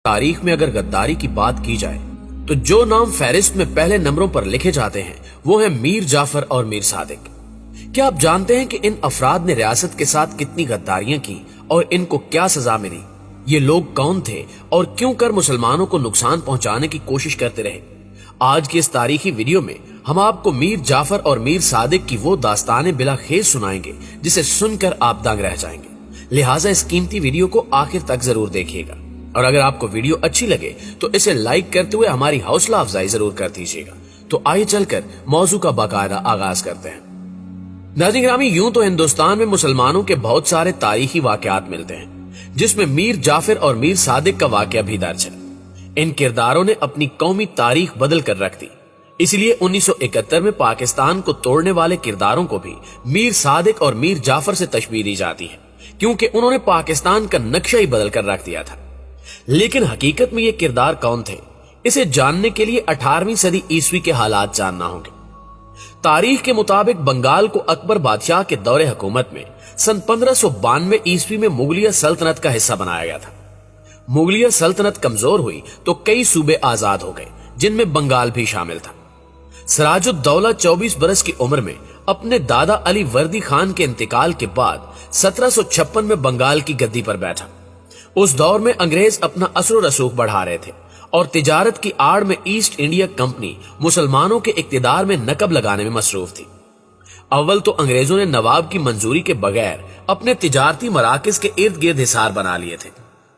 تاریخ میں اگر غداری کی بات کی جائے تو جو نام فہرست میں پہلے نمبروں پر لکھے جاتے ہیں وہ ہیں میر جعفر اور میر صادق۔ کیا آپ جانتے ہیں کہ ان افراد نے ریاست کے ساتھ کتنی غداریاں کی اور ان کو کیا سزا ملی؟ یہ لوگ کون تھے اور کیوں کر مسلمانوں کو نقصان پہنچانے کی کوشش کرتے رہے؟ آج کی اس تاریخی ویڈیو میں ہم آپ کو میر جعفر اور میر صادق کی وہ داستانیں بلا خیز سنائیں گے جسے سن کر آپ دنگ رہ جائیں گے۔ لہٰذا اس قیمتی ویڈیو کو آخر تک ضرور دیکھیے گا، اور اگر آپ کو ویڈیو اچھی لگے تو اسے لائک کرتے ہوئے ہماری حوصلہ افزائی ضرور کر دیجیے گا۔ تو آئیے چل کر موضوع کا باقاعدہ آغاز کرتے ہیں۔ ناظرین گرامی، یوں تو ہندوستان میں مسلمانوں کے بہت سارے تاریخی واقعات ملتے ہیں جس میں میر جعفر اور میر صادق کا واقعہ بھی درج ہے۔ ان کرداروں نے اپنی قومی تاریخ بدل کر رکھ دی، اس لیے 1971 میں پاکستان کو توڑنے والے کرداروں کو بھی میر صادق اور میر جعفر سے تشبیہ دی جاتی ہے، کیونکہ انہوں نے پاکستان کا نقشہ ہی بدل کر رکھ دیا تھا۔ لیکن حقیقت میں یہ کردار کون تھے، اسے جاننے کے لیے 18ویں صدی عیسوی کے حالات جاننا ہوں گے۔ تاریخ کے مطابق بنگال کو اکبر بادشاہ کے دور حکومت میں سن 1592 عیسوی میں مغلیہ سلطنت کا حصہ بنایا گیا تھا۔ مغلیہ سلطنت کمزور ہوئی تو کئی صوبے آزاد ہو گئے، جن میں بنگال بھی شامل تھا۔ سراج الدولہ 24 برس کی عمر میں اپنے دادا علی وردی خان کے انتقال کے بعد 1756 میں بنگال کی گدی پر بیٹھا۔ اس دور میں انگریز اپنا اثر و رسوخ بڑھا رہے تھے اور تجارت کی آڑ میں ایسٹ انڈیا کمپنی مسلمانوں کے اقتدار میں نقب لگانے میں مصروف تھی۔ اول تو انگریزوں نے نواب کی منظوری کے بغیر اپنے تجارتی مراکز کے ارد گرد حصار بنا لیے تھے۔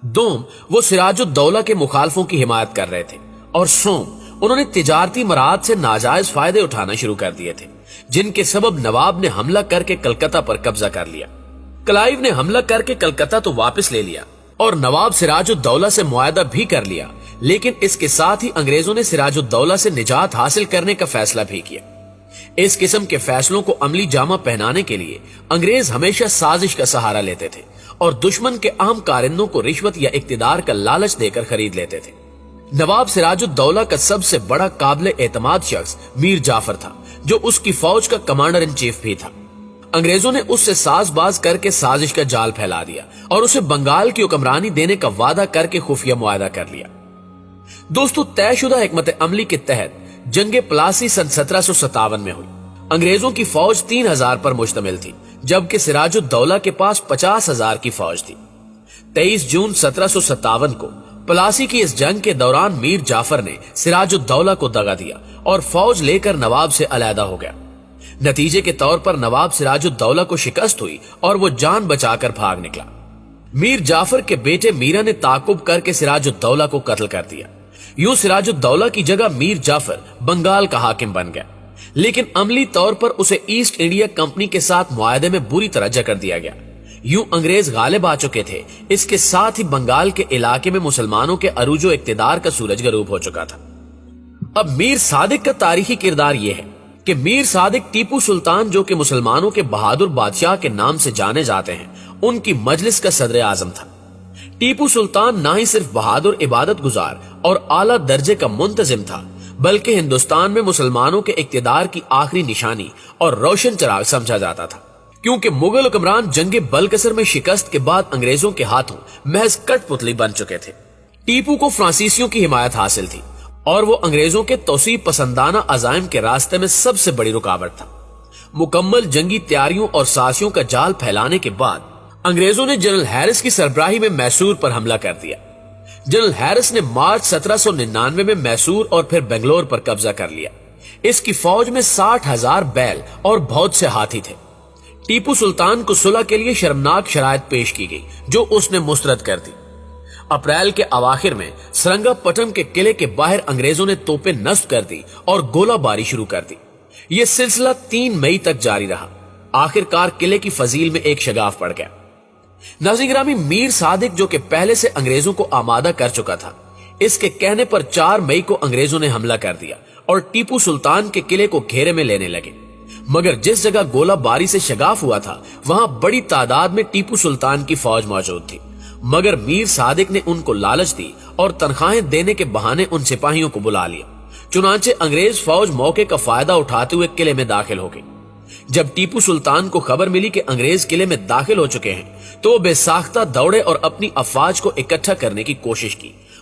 دوم، وہ سراج الدولہ کے مخالفوں کی حمایت کر رہے تھے، اور سوم، انہوں نے تجارتی مراعات سے ناجائز فائدے اٹھانا شروع کر دیے تھے، جن کے سبب نواب نے حملہ کر کے کلکتہ پر قبضہ کر لیا۔ کلائیو نے حملہ کر کے کلکتہ تو واپس لے لیا اور نواب سراج الدولہ سے معاہدہ بھی کر لیا، لیکن اس کے ساتھ ہی انگریزوں نے سراج الدولہ سے نجات حاصل کرنے کا فیصلہ بھی کیا۔ اس قسم کے فیصلوں کو عملی جامہ پہنانے کے لیے انگریز ہمیشہ سازش کا سہارا لیتے تھے اور دشمن کے اہم کارندوں کو رشوت یا اقتدار کا لالچ دے کر خرید لیتے تھے۔ نواب سراج الدولہ کا سب سے بڑا قابل اعتماد شخص میر جعفر تھا، جو اس کی فوج کا کمانڈر ان چیف بھی تھا۔ انگریزوں نے اس سے ساز باز کر کے سازش کا جال پھیلا دیا اور اسے بنگال کی حکمرانی دینے کا وعدہ کر کے خفیہ معاہدہ کر لیا۔ دوستو، طے شدہ حکمت عملی کے تحت جنگ پلاسی سن 1757 میں ہوئی۔ انگریزوں کی فوج 3000 پر مشتمل تھی، جبکہ سراج الدولہ کے پاس 50,000 کی فوج تھی۔ 23 جون 1757 کو پلاسی کی اس جنگ کے دوران میر جعفر نے سراج الدولہ کو دغا دیا اور فوج لے کر نواب سے علیحدہ ہو گیا۔ نتیجے کے طور پر نواب سراج الدولہ کو شکست ہوئی اور وہ جان بچا کر بھاگ نکلا۔ میر جعفر کے بیٹے میرا نے تعاقب کر کے سراج الدولہ کو قتل کر دیا۔ یوں سراج الدولہ کی جگہ میر جعفر بنگال کا حاکم بن گیا، لیکن عملی طور پر اسے ایسٹ انڈیا کمپنی کے ساتھ معاہدے میں بری طرح جکڑ دیا گیا۔ یوں انگریز غالب آ چکے تھے، اس کے ساتھ ہی بنگال کے علاقے میں مسلمانوں کے عروج و اقتدار کا سورج غروب ہو چکا تھا۔ اب میر صادق کا تاریخی کردار یہ ہے کہ میر صادق ٹیپو سلطان، جو کہ مسلمانوں کے بہادر بادشاہ کے نام سے جانے جاتے ہیں، ان کی مجلس کا صدر اعظم تھا۔ ٹیپو سلطان نہ ہی صرف بہادر عبادت گزار اور اعلیٰ درجے کا منتظم تھا، بلکہ ہندوستان میں مسلمانوں کے اقتدار کی آخری نشانی اور روشن چراغ سمجھا جاتا تھا، کیونکہ مغل حکمران جنگ بلکسر میں شکست کے بعد انگریزوں کے ہاتھوں محض کٹ پتلی بن چکے تھے۔ ٹیپو کو فرانسیسیوں کی حمایت حاصل تھی اور وہ انگریزوں کے توسیع پسندانہ عزائم کے راستے میں سب سے بڑی رکاوٹ تھا۔ مکمل جنگی تیاریوں اور سازشوں کا جال پھیلانے کے بعد انگریزوں نے جنرل ہیرس کی سربراہی میں میسور پر حملہ کر دیا۔ جنرل ہیرس نے مارچ 1799 میں میسور اور پھر بنگلور پر قبضہ کر لیا۔ اس کی فوج میں 60,000 بیل اور بہت سے ہاتھی تھے۔ ٹیپو سلطان کو صلح کے لیے شرمناک شرائط پیش کی گئی، جو اس نے مسترد کر دی۔ اپریل کے اواخر میں سرنگا پٹم کے قلعے کے باہر انگریزوں نے توپیں نصب کر دی اور گولہ باری شروع کر دی۔ یہ سلسلہ 3 مئی تک جاری رہا۔ آخر کار قلعے کی فضیل میں ایک شگاف پڑ گیا۔ ناظرین گرامی، میر صادق، جو کہ پہلے سے انگریزوں کو آمادہ کر چکا تھا، اس کے کہنے پر 4 مئی کو انگریزوں نے حملہ کر دیا اور ٹیپو سلطان کے قلعے کو گھیرے میں لینے لگے۔ مگر جس جگہ گولہ باری سے شگاف ہوا تھا، وہاں بڑی تعداد میں ٹیپو سلطان کی فوج موجود تھی، مگر میر صادق نے ان کو لالچ دی اور تنخواہیں دینے کے بہانے ان سپاہیوں کو بلا لیا۔ چنانچہ انگریز فوج موقع کا فائدہ اٹھاتے ہوئے قلعے میں داخل ہو گئی۔ جب ٹیپو سلطان کو خبر ملی کہ انگریز قلعے میں داخل ہو چکے ہیں تو وہ بے ساختہ دوڑے اور اپنی افواج کو اکٹھا کرنے کی کوشش کی،